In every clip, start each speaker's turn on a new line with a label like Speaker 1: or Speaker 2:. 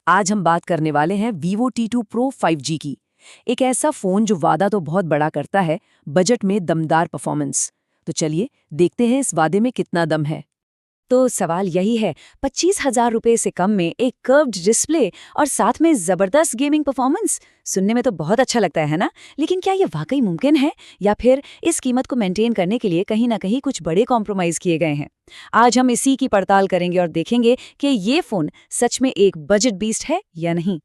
Speaker 1: आज हम बात करने वाले हैं Vivo T2 Pro 5G की। एक ऐसा फोन जो वादा तो बहुत बड़ा करता है, बजट में दमदार परफॉर्मेंस। तो चलिए देखते हैं इस वादे में कितना दम है।
Speaker 2: तो सवाल यही है, 25,000 रुपए से कम में एक कर्व्ड डिस्प्ले और साथ में जबरदस्त गेमिंग परफॉर्मेंस। सुनने में तो बहुत अच्छा लगता है ना? लेकिन क्या ये वाकई मुमकिन है, या फिर इस कीमत को मेंटेन करने के लिए कहीं ना कहीं कुछ बड़े कॉम्प्रोमाइज किए गए हैं? आज हम इसी की पड़ताल करेंगे और देखेंगे कि ये फोन सच में एक बजट बीस्ट है या नहीं।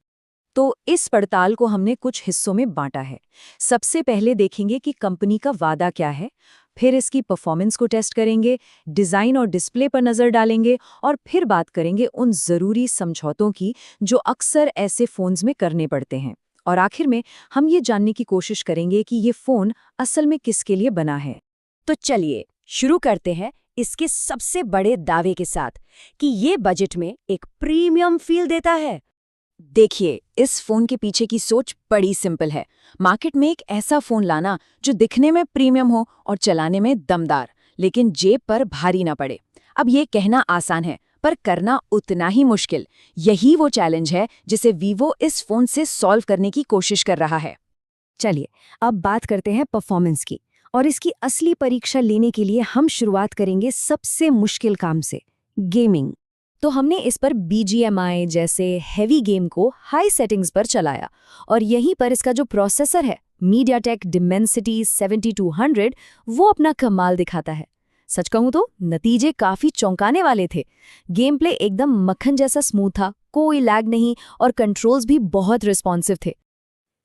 Speaker 1: तो इस पड़ताल को हमने कुछ हिस्सों में बांटा है। सबसे पहले देखेंगे कि कंपनी का वादा क्या है, फिर इसकी परफॉर्मेंस को टेस्ट करेंगे, डिज़ाइन और डिस्प्ले पर नज़र डालेंगे और फिर बात करेंगे उन ज़रूरी समझौतों की जो अक्सर ऐसे फ़ोन्स में करने पड़ते हैं। और आखिर में हम ये जानने की कोशिश करेंगे कि ये फ़ोन असल में किसके लिए बना है।
Speaker 2: तो चलिए शुरू करते हैं इसके सबसे बड़े दावे के साथ कि ये बजट में एक प्रीमियम फील देता है। देखिए, इस फोन के पीछे की सोच बड़ी सिंपल है। मार्केट में एक ऐसा फोन लाना जो दिखने में प्रीमियम हो और चलाने में दमदार, लेकिन जेब पर भारी ना पड़े। अब ये कहना आसान है, पर करना उतना ही मुश्किल। यही वो चैलेंज है जिसे वीवो इस फोन से सॉल्व करने की कोशिश कर रहा है। चलिए, अब बात करते हैं परफॉर्मेंस की, और इसकी असली परीक्षा लेने के लिए हम शुरुआत करेंगे सबसे मुश्किल काम से, गेमिंग। तो हमने इस पर BGMI जैसे हैवी गेम को हाई सेटिंग्स पर चलाया, और यहीं पर इसका जो प्रोसेसर है, MediaTek Dimensity 7200, वो अपना कमाल दिखाता है। सच कहूं तो नतीजे काफी चौंकाने वाले थे। गेम प्ले एकदम मक्खन जैसा स्मूथ था, कोई लैग नहीं, और कंट्रोल्स भी बहुत रिस्पॉन्सिव थे।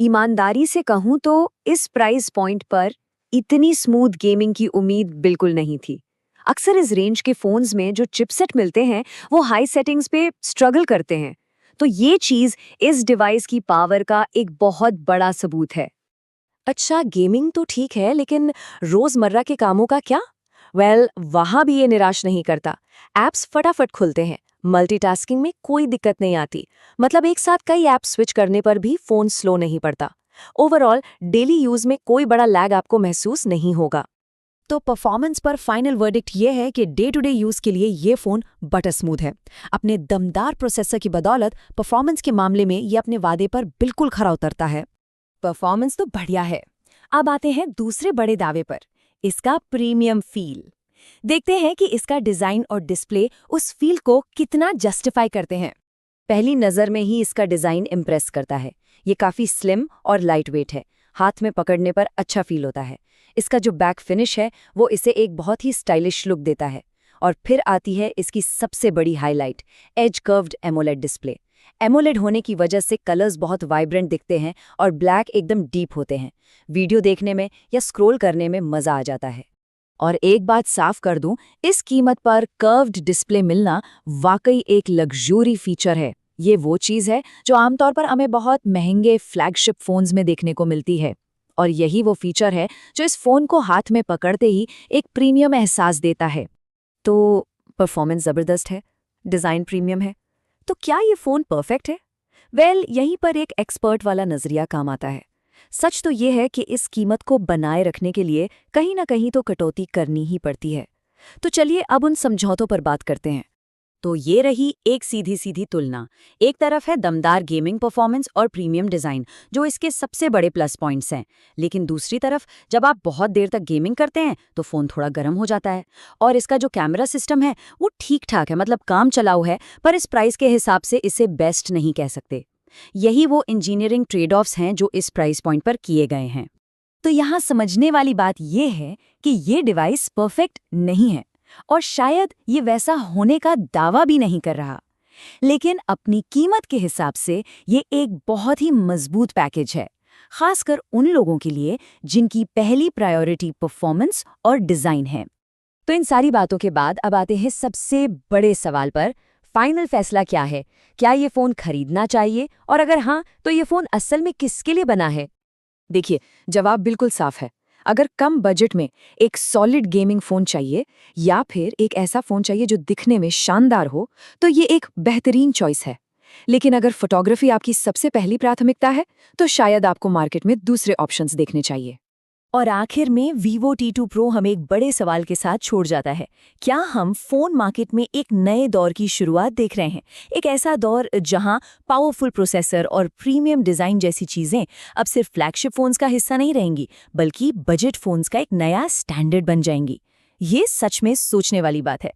Speaker 2: ईमानदारी से कहूं तो इस प्राइस पॉइंट पर इतनी स्मूथ गेमिंग की उम्मीद बिल्कुल नहीं थी। अक्सर इस रेंज के फोन्स में जो चिपसेट मिलते हैं वो हाई सेटिंग्स पे स्ट्रगल करते हैं, तो ये चीज इस डिवाइस की पावर का एक बहुत बड़ा सबूत है। अच्छा, गेमिंग तो ठीक है, लेकिन रोजमर्रा के कामों का क्या? वहां भी ये निराश नहीं करता। एप्स फटाफट खुलते हैं, मल्टीटास्किंग में कोई दिक्कत नहीं आती। मतलब एक साथ कई ऐप स्विच करने पर भी फोन स्लो नहीं पड़ता। ओवरऑल डेली यूज में कोई बड़ा लैग आपको महसूस नहीं होगा। तो परफॉर्मेंस पर फाइनल वर्डिक्ट ये है कि डे टू डे यूज के लिए ये फोन बटर स्मूथ है। अपने दमदार प्रोसेसर की बदौलत परफॉर्मेंस के मामले में ये अपने वादे पर बिल्कुल खरा उतरता है। परफॉर्मेंस तो बढ़िया है। अब आते हैं दूसरे बड़े दावे पर, इसका प्रीमियम फील। देखते हैं कि इसका डिजाइन और डिस्प्ले उस फील को कितना जस्टिफाई करते हैं। पहली नजर में ही इसका डिजाइन इम्प्रेस करता है। ये काफी स्लिम और लाइट वेट है, हाथ में पकड़ने पर अच्छा फील होता है। इसका जो बैक फिनिश है वो इसे एक बहुत ही स्टाइलिश लुक देता है। और फिर आती है इसकी सबसे बड़ी highlight, edge curved AMOLED display. AMOLED होने की वजह से कलर्स बहुत वाइब्रेंट दिखते हैं और ब्लैक एकदम डीप होते हैं। वीडियो देखने में या स्क्रॉल करने में मजा आ जाता है। और एक बात साफ कर दूं, इस कीमत पर कर्व्ड डिस्प्ले मिलना वाकई एक लग्जरी फीचर है। ये वो चीज़ है जो आमतौर पर हमें बहुत महंगे फ्लैगशिप फोन्स में देखने को मिलती है। और यही वो फीचर है जो इस फोन को हाथ में पकड़ते ही एक प्रीमियम एहसास देता है। तो परफॉर्मेंस ज़बरदस्त है, डिज़ाइन प्रीमियम है, तो क्या ये फ़ोन परफेक्ट है? यहीं पर एक एक्सपर्ट वाला नज़रिया काम आता है। सच तो ये है कि इस कीमत को बनाए रखने के लिए कहीं ना कहीं तो कटौती करनी ही पड़ती है। तो चलिए अब उन समझौतों पर बात करते हैं। तो ये रही एक सीधी सीधी तुलना। एक तरफ है दमदार गेमिंग परफॉर्मेंस और प्रीमियम डिज़ाइन, जो इसके सबसे बड़े प्लस पॉइंट्स हैं। लेकिन दूसरी तरफ जब आप बहुत देर तक गेमिंग करते हैं तो फ़ोन थोड़ा गर्म हो जाता है। और इसका जो कैमरा सिस्टम है वो ठीक ठाक है, मतलब काम चलाऊ है, पर इस प्राइस के हिसाब से इसे बेस्ट नहीं कह सकते। यही वो इंजीनियरिंग ट्रेड ऑफ्स हैं जो इस प्राइस पॉइंट पर किए गए हैं। तो यहाँ समझने वाली बात यह है कि ये डिवाइस परफेक्ट नहीं है, और शायद ये वैसा होने का दावा भी नहीं कर रहा, लेकिन अपनी कीमत के हिसाब से ये एक बहुत ही मजबूत पैकेज है, खासकर उन लोगों के लिए जिनकी पहली प्रायोरिटी परफॉर्मेंस और डिजाइन है। तो इन सारी बातों के बाद अब आते हैं सबसे बड़े सवाल पर, फाइनल फैसला क्या है? क्या ये फोन खरीदना चाहिए, और अगर हाँ तो ये फोन असल में किसके लिए बना है? देखिए, जवाब बिल्कुल साफ है। अगर कम बजट में एक सॉलिड गेमिंग फ़ोन चाहिए या फिर एक ऐसा फ़ोन चाहिए जो दिखने में शानदार हो, तो ये एक बेहतरीन चॉइस है। लेकिन अगर फोटोग्राफी आपकी सबसे पहली प्राथमिकता है तो शायद आपको मार्केट में दूसरे ऑप्शंस देखने चाहिए। और आखिर में Vivo T2 Pro हमें एक बड़े सवाल के साथ छोड़ जाता है। क्या हम फ़ोन मार्केट में एक नए दौर की शुरुआत देख रहे हैं? एक ऐसा दौर जहां पावरफुल प्रोसेसर और प्रीमियम डिज़ाइन जैसी चीज़ें अब सिर्फ फ्लैगशिप फ़ोन्स का हिस्सा नहीं रहेंगी, बल्कि बजट फ़ोन्स का एक नया स्टैंडर्ड बन जाएंगी। ये सच में सोचने वाली बात है।